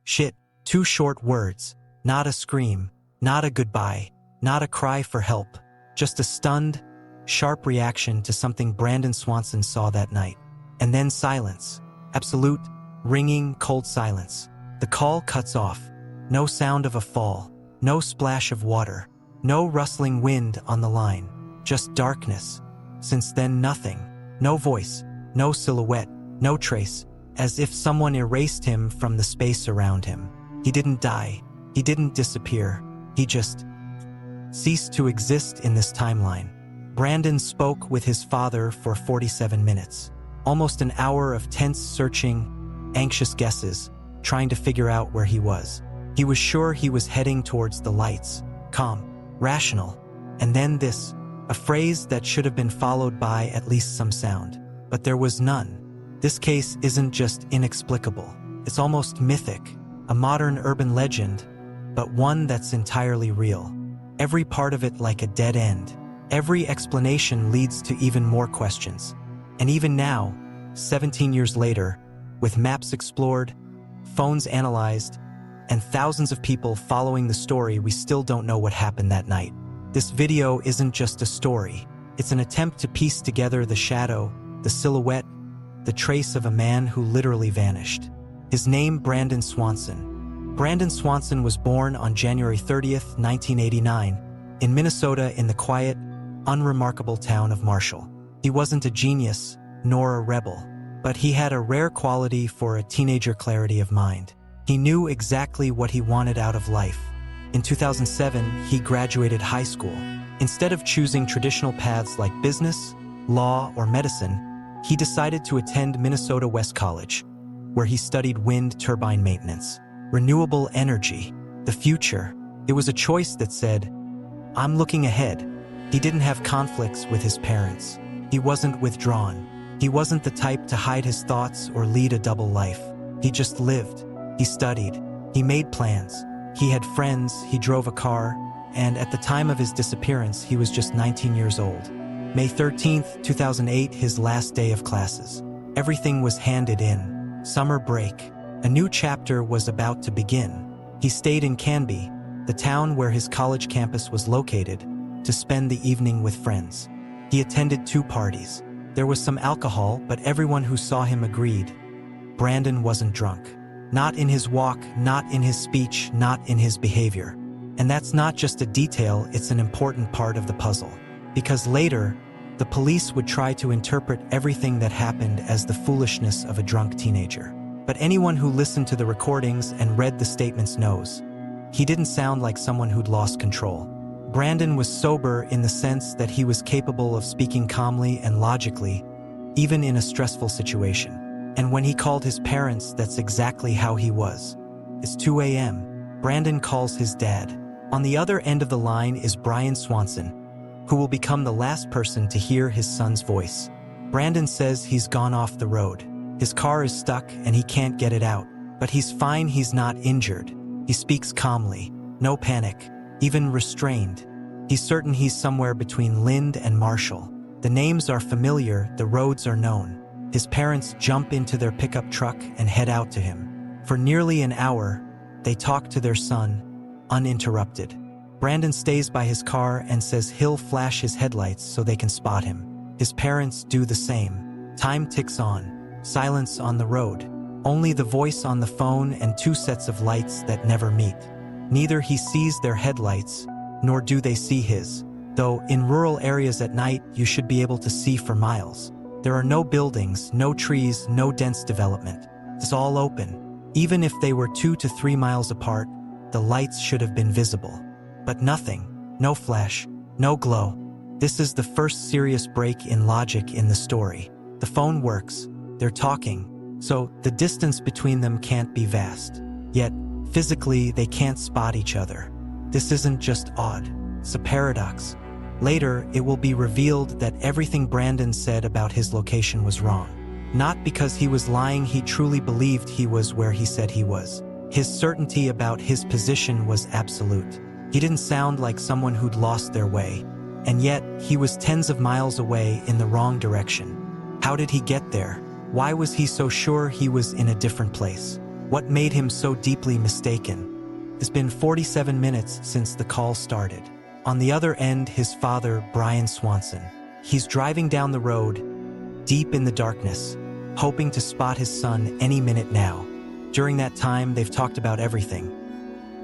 Shit, 2 short words, not a scream, not a goodbye, not a cry for help, just a stunned, sharp reaction to something Brandon Swanson saw that night. And then silence. Absolute, ringing, cold silence. The call cuts off. No sound of a fall. No splash of water. No rustling wind on the line. Just darkness. Since then, nothing. No voice. No silhouette. No trace. As if someone erased him from the space around him. He didn't die. He didn't disappear. He just ceased to exist in this timeline. Brandon spoke with his father for 47 minutes. Almost an hour of tense searching, anxious guesses, trying to figure out where he was. He was sure he was heading towards the lights, calm, rational. And then this, a phrase that should have been followed by at least some sound. But there was none. This case isn't just inexplicable. It's almost mythic, a modern urban legend, but one that's entirely real. Every part of it like a dead end. Every explanation leads to even more questions. And even now, 17 years later, with maps explored, phones analyzed, and thousands of people following the story, we still don't know what happened that night. This video isn't just a story. It's an attempt to piece together the shadow, the silhouette, the trace of a man who literally vanished. His name, Brandon Swanson. Brandon Swanson was born on January 30th, 1989, in Minnesota in the quiet, unremarkable town of Marshall. He wasn't a genius, nor a rebel, but he had a rare quality for a teenager: clarity of mind. He knew exactly what he wanted out of life. In 2007, he graduated high school. Instead of choosing traditional paths like business, law, or medicine, he decided to attend Minnesota West College, where he studied wind turbine maintenance, renewable energy, the future. It was a choice that said, "I'm looking ahead." He didn't have conflicts with his parents. He wasn't withdrawn. He wasn't the type to hide his thoughts or lead a double life. He just lived. He studied. He made plans. He had friends. He drove a car. And at the time of his disappearance, he was just 19 years old. May 13th, 2008, his last day of classes. Everything was handed in. Summer break. A new chapter was about to begin. He stayed in Canby, the town where his college campus was located, to spend the evening with friends. He attended 2 parties. There was some alcohol, but everyone who saw him agreed. Brandon wasn't drunk. Not in his walk, not in his speech, not in his behavior. And that's not just a detail, it's an important part of the puzzle. Because later, the police would try to interpret everything that happened as the foolishness of a drunk teenager. But anyone who listened to the recordings and read the statements knows. He didn't sound like someone who'd lost control. Brandon was sober in the sense that he was capable of speaking calmly and logically, even in a stressful situation. And when he called his parents, that's exactly how he was. It's 2 a.m. Brandon calls his dad. On the other end of the line is Brian Swanson, who will become the last person to hear his son's voice. Brandon says he's gone off the road. His car is stuck and he can't get it out. But he's fine, he's not injured. He speaks calmly, no panic, even restrained. He's certain he's somewhere between Lind and Marshall. The names are familiar, the roads are known. His parents jump into their pickup truck and head out to him. For nearly an hour, they talk to their son, uninterrupted. Brandon stays by his car and says he'll flash his headlights so they can spot him. His parents do the same. Time ticks on. Silence on the road. Only the voice on the phone and 2 sets of lights that never meet. Neither he sees their headlights, nor do they see his. Though in rural areas at night, you should be able to see for miles. There are no buildings, no trees, no dense development. It's all open. Even if they were 2 to 3 miles apart, the lights should have been visible. But nothing. No flash. No glow. This is the first serious break in logic in the story. The phone works. They're talking. So the distance between them can't be vast. Yet, physically, they can't spot each other. This isn't just odd. It's a paradox. Later, it will be revealed that everything Brandon said about his location was wrong. Not because he was lying, he truly believed he was where he said he was. His certainty about his position was absolute. He didn't sound like someone who'd lost their way. And yet, he was tens of miles away in the wrong direction. How did he get there? Why was he so sure he was in a different place? what made him so deeply mistaken? It's been 47 minutes since the call started. On the other end, his father, Brandon Swanson. He's driving down the road, deep in the darkness, hoping to spot his son any minute now. During that time, they've talked about everything.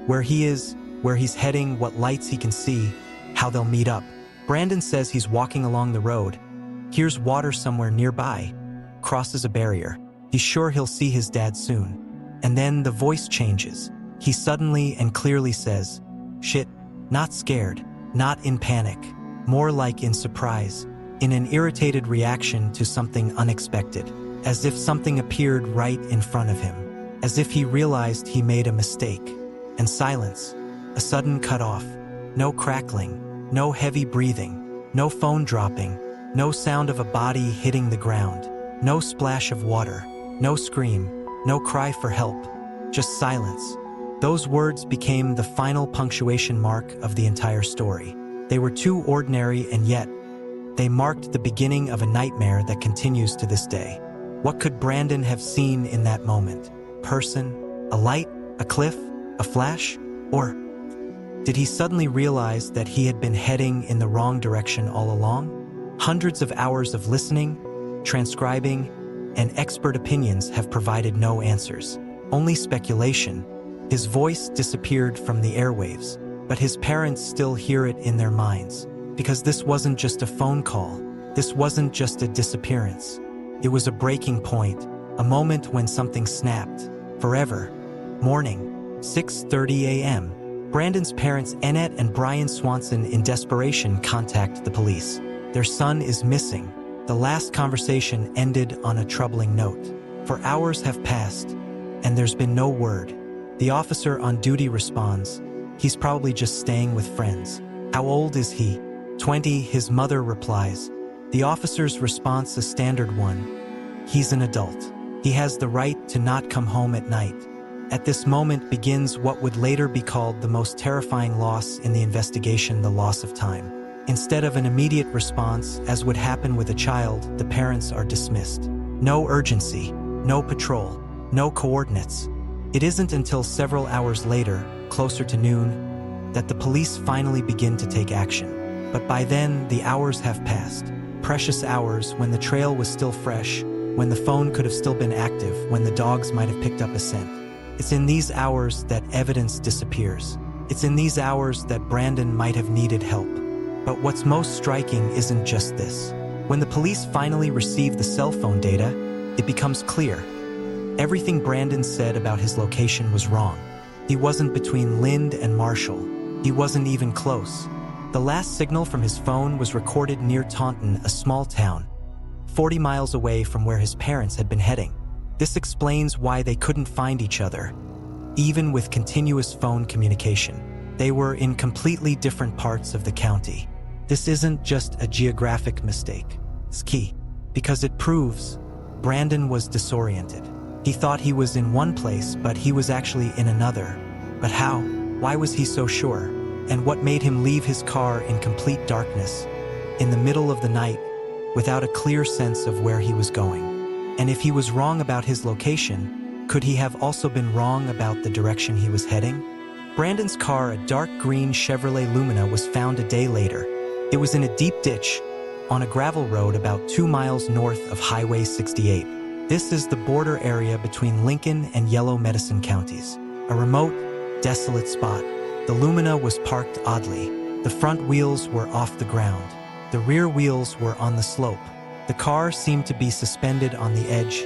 Where he is, where he's heading, what lights he can see, how they'll meet up. Brandon says he's walking along the road, hears water somewhere nearby, crosses a barrier. He's sure he'll see his dad soon. And then the voice changes. He suddenly and clearly says, "Shit," not scared, not in panic, more like in surprise, in an irritated reaction to something unexpected, as if something appeared right in front of him, as if he realized he made a mistake. And silence, a sudden cutoff, no crackling, no heavy breathing, no phone dropping, no sound of a body hitting the ground, no splash of water, no scream, no cry for help, just silence. Those words became the final punctuation mark of the entire story. They were too ordinary, and yet they marked the beginning of a nightmare that continues to this day. What could Brandon have seen in that moment? Person? A light? A cliff? A flash? Or did he suddenly realize that he had been heading in the wrong direction all along? Hundreds of hours of listening, transcribing, and expert opinions have provided no answers. Only speculation. His voice disappeared from the airwaves, but his parents still hear it in their minds. Because this wasn't just a phone call. This wasn't just a disappearance. It was a breaking point, a moment when something snapped. Forever. Morning, 6:30 a.m. Brandon's parents, Annette and Brandon Swanson, in desperation contact the police. Their son is missing. The last conversation ended on a troubling note. For hours have passed, and there's been no word. The officer on duty responds, "He's probably just staying with friends." "How old is he?" 20, his mother replies. The officer's response, a standard one. "He's an adult. He has the right to not come home at night." At this moment begins what would later be called the most terrifying loss in the investigation, the loss of time. Instead of an immediate response, as would happen with a child, the parents are dismissed. No urgency, no patrol, no coordinates. It isn't until several hours later, closer to noon, that the police finally begin to take action. But by then, the hours have passed. Precious hours when the trail was still fresh, when the phone could have still been active, when the dogs might have picked up a scent. It's in these hours that evidence disappears. It's in these hours that Brandon might have needed help. But what's most striking isn't just this. When the police finally receive the cell phone data, it becomes clear. Everything Brandon said about his location was wrong. He wasn't between Lind and Marshall. He wasn't even close. The last signal from his phone was recorded near Taunton, a small town, 40 miles away from where his parents had been heading. This explains why they couldn't find each other, even with continuous phone communication. They were in completely different parts of the county. This isn't just a geographic mistake. It's key, because it proves Brandon was disoriented. He thought he was in one place, but he was actually in another. But how? Why was he so sure? And what made him leave his car in complete darkness, in the middle of the night, without a clear sense of where he was going? And if he was wrong about his location, could he have also been wrong about the direction he was heading? Brandon's car, a dark green Chevrolet Lumina, was found a day later. It was in a deep ditch on a gravel road about 2 miles north of Highway 68. This is the border area between Lincoln and Yellow Medicine counties, a remote, desolate spot. The Lumina was parked oddly. The front wheels were off the ground. The rear wheels were on the slope. The car seemed to be suspended on the edge,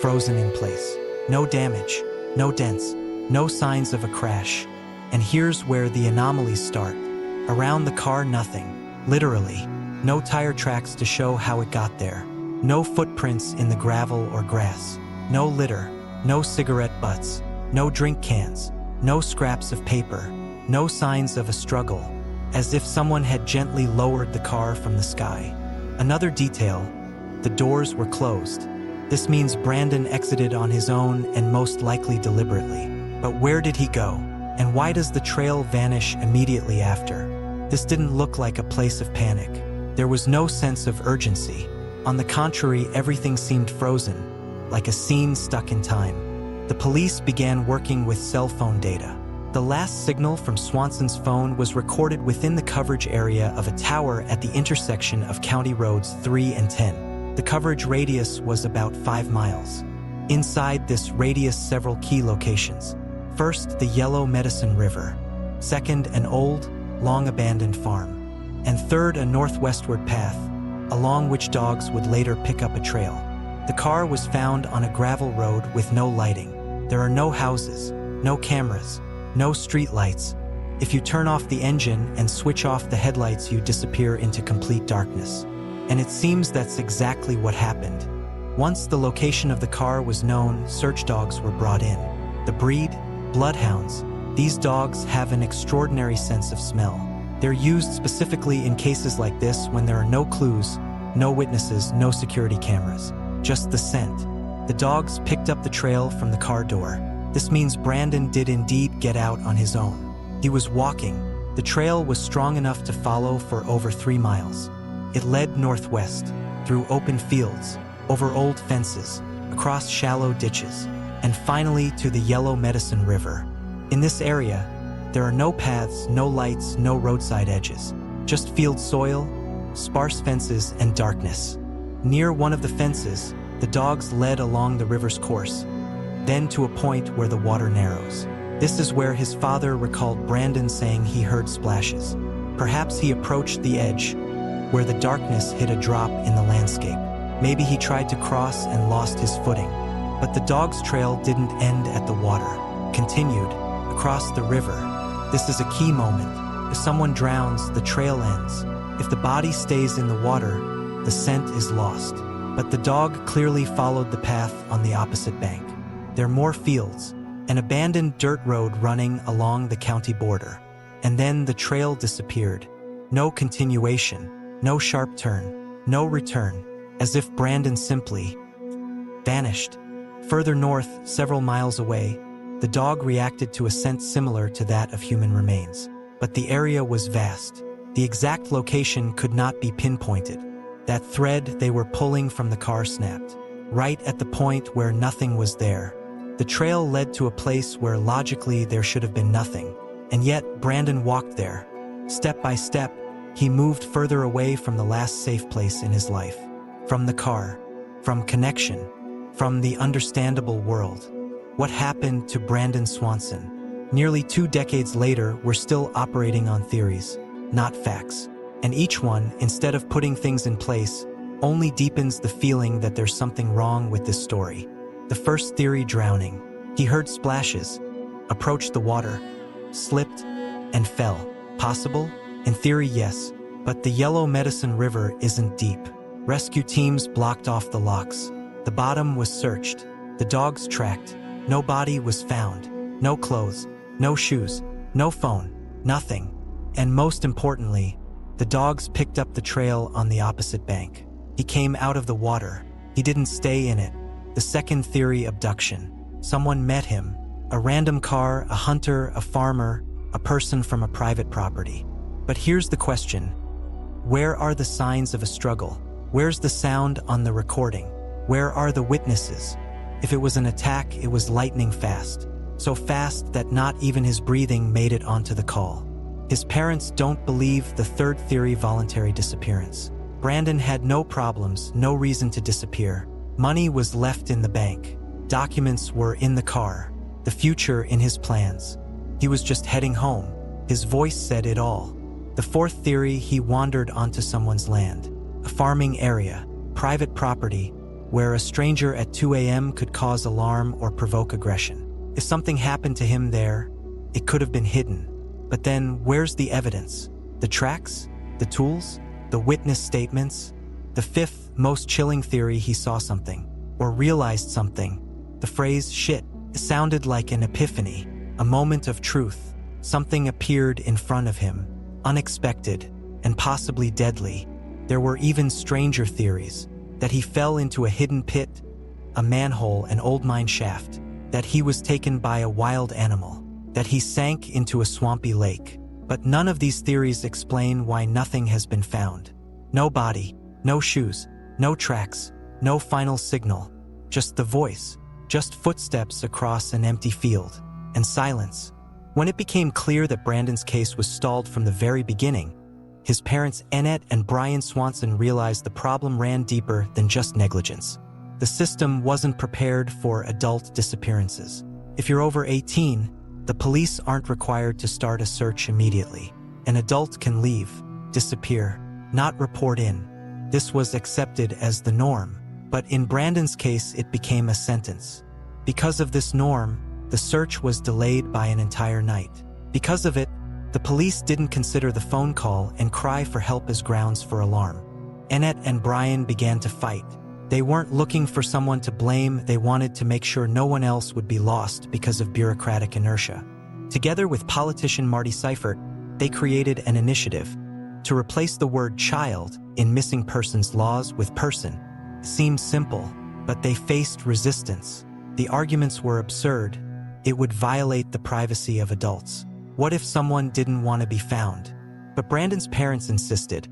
frozen in place. No damage, no dents, no signs of a crash. And here's where the anomalies start. Around the car, nothing. Literally. No tire tracks to show how it got there. No footprints in the gravel or grass. No litter. No cigarette butts. No drink cans. No scraps of paper. No signs of a struggle. As if someone had gently lowered the car from the sky. Another detail, the doors were closed. This means Brandon exited on his own and most likely deliberately. But where did he go? And why does the trail vanish immediately after? This didn't look like a place of panic. There was no sense of urgency. On the contrary, everything seemed frozen, like a scene stuck in time. the police began working with cell phone data. The last signal from Swanson's phone was recorded within the coverage area of a tower at the intersection of County Roads 3 and 10. The coverage radius was about 5 miles. Inside this radius, several key locations. First, the Yellow Medicine River. Second, an old, long-abandoned farm. And third, a northwestward path, along which dogs would later pick up a trail. The car was found on a gravel road with no lighting. There are no houses, no cameras, no street lights. If you turn off the engine and switch off the headlights, you disappear into complete darkness. And it seems that's exactly what happened. Once the location of the car was known, search dogs were brought in. The breed? Bloodhounds. These dogs have an extraordinary sense of smell. They're used specifically in cases like this when there are no clues, no witnesses, no security cameras, just the scent. The dogs picked up the trail from the car door. This means Brandon did indeed get out on his own. He was walking. The trail was strong enough to follow for over 3 miles. It led northwest, through open fields, over old fences, across shallow ditches, and finally to the Yellow Medicine River. In this area, there are no paths, no lights, no roadside edges, just field soil, sparse fences, and darkness. Near one of the fences, the dogs led along the river's course, then to a point where the water narrows. This is where his father recalled Brandon saying he heard splashes. Perhaps he approached the edge, where the darkness hit a drop in the landscape. Maybe he tried to cross and lost his footing. But the dog's trail didn't end at the water, continued across the river. This is a key moment. If someone drowns, the trail ends. If the body stays in the water, the scent is lost. But the dog clearly followed the path on the opposite bank. There are more fields, an abandoned dirt road running along the county border. And then the trail disappeared. No continuation, no sharp turn, no return, as if Brandon simply vanished. Further north, several miles away, the dog reacted to a scent similar to that of human remains. But the area was vast. The exact location could not be pinpointed. That thread they were pulling from the car snapped, right at the point where nothing was there. The trail led to a place where logically there should have been nothing. And yet, Brandon walked there. Step by step, he moved further away from the last safe place in his life. From the car, from connection, from the understandable world. What happened to Brandon Swanson? Nearly 2 decades later, we're still operating on theories, not facts. And each one, instead of putting things in place, only deepens the feeling that there's something wrong with this story. The first theory, drowning. He heard splashes, approached the water, slipped, and fell. Possible? In theory, yes. But the Yellow Medicine River isn't deep. Rescue teams blocked off the locks. The bottom was searched. The dogs tracked. No body was found. No clothes. No shoes. No phone. Nothing. And most importantly, the dogs picked up the trail on the opposite bank. He came out of the water. He didn't stay in it. The second theory, abduction. Someone met him. A random car, a hunter, a farmer, a person from a private property. But here's the question. Where are the signs of a struggle? Where's the sound on the recording? Where are the witnesses? If it was an attack, it was lightning fast. So fast that not even his breathing made it onto the call. His parents don't believe the third theory, voluntary disappearance. Brandon had no problems, no reason to disappear. Money was left in the bank. Documents were in the car. The future in his plans. He was just heading home. His voice said it all. The fourth theory, he wandered onto someone's land. A farming area, private property, where a stranger at 2 a.m. could cause alarm or provoke aggression. If something happened to him there, it could have been hidden. But then, where's the evidence? The tracks? The tools? The witness statements? The fifth, most chilling theory, he saw something, or realized something. The phrase, shit, sounded like an epiphany, a moment of truth. Something appeared in front of him, unexpected, and possibly deadly. There were even stranger theories, that he fell into a hidden pit, a manhole, an old mine shaft, that he was taken by a wild animal, that he sank into a swampy lake. But none of these theories explain why nothing has been found. No body, no shoes, no tracks, no final signal, just the voice, Just footsteps across an empty field, and silence. When it became clear that Brandon's case was stalled from the very beginning, his parents Annette and Brian Swanson realized the problem ran deeper than just negligence. The system wasn't prepared for adult disappearances. If you're over 18, the police aren't required to start a search immediately. An adult can leave, disappear, not report in. This was accepted as the norm, but in Brandon's case it became a sentence. Because of this norm, the search was delayed by an entire night. Because of it, the police didn't consider the phone call and cry for help as grounds for alarm. Annette and Brian began to fight. They weren't looking for someone to blame, they wanted to make sure no one else would be lost because of bureaucratic inertia. Together with politician Marty Seifert, they created an initiative to replace the word child in missing persons laws with person. It seemed simple, but they faced resistance. The arguments were absurd. It would violate the privacy of adults. What if someone didn't want to be found? But Brandon's parents insisted.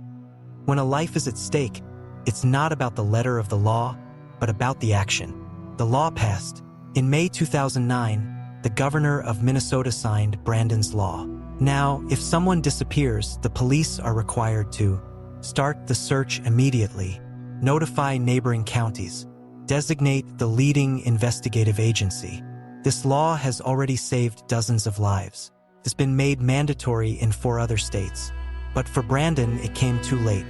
When a life is at stake, it's not about the letter of the law, but about the action. The law passed. In May 2009, the governor of Minnesota signed Brandon's law. Now, if someone disappears, the police are required to start the search immediately, notify neighboring counties, designate the leading investigative agency. This law has already saved dozens of lives. It's been made mandatory in 4 other states. But for Brandon, it came too late.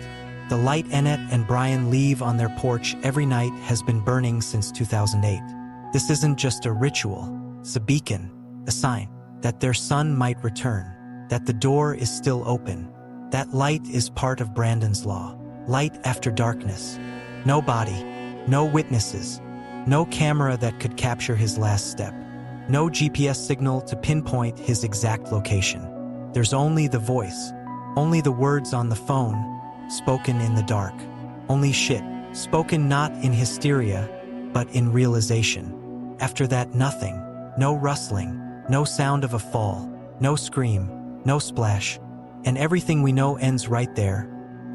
The light Annette and Brian leave on their porch every night has been burning since 2008. This isn't just a ritual, it's a beacon, a sign that their son might return, that the door is still open. That light is part of Brandon's law. Light after darkness. No body, no witnesses, no camera that could capture his last step. No GPS signal to pinpoint his exact location. There's only the voice, only the words on the phone, spoken in the dark. Only shit, spoken not in hysteria, but in realization. After that, nothing. No rustling, no sound of a fall, no scream, no splash. And everything we know ends right there,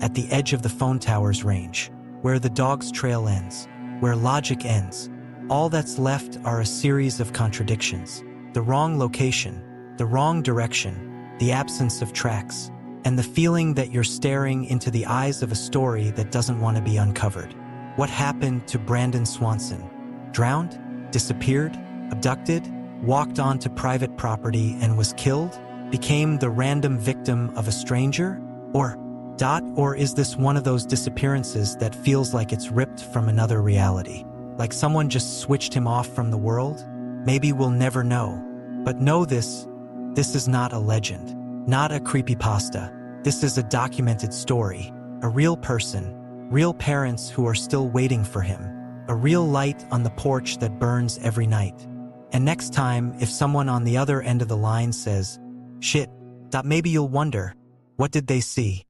at the edge of the phone tower's range, where the dog's trail ends, where logic ends. All that's left are a series of contradictions. The wrong location, the wrong direction, the absence of tracks, and the feeling that you're staring into the eyes of a story that doesn't want to be uncovered. What happened to Brandon Swanson? Drowned? Disappeared? Abducted? Walked onto private property and was killed? Became the random victim of a stranger? Or is this one of those disappearances that feels like it's ripped from another reality? Like someone just switched him off from the world? Maybe we'll never know. But know this is not a legend, not a creepypasta. This is a documented story, a real person, real parents who are still waiting for him, a real light on the porch that burns every night. And next time, if someone on the other end of the line says, shit, maybe you'll wonder, what did they see?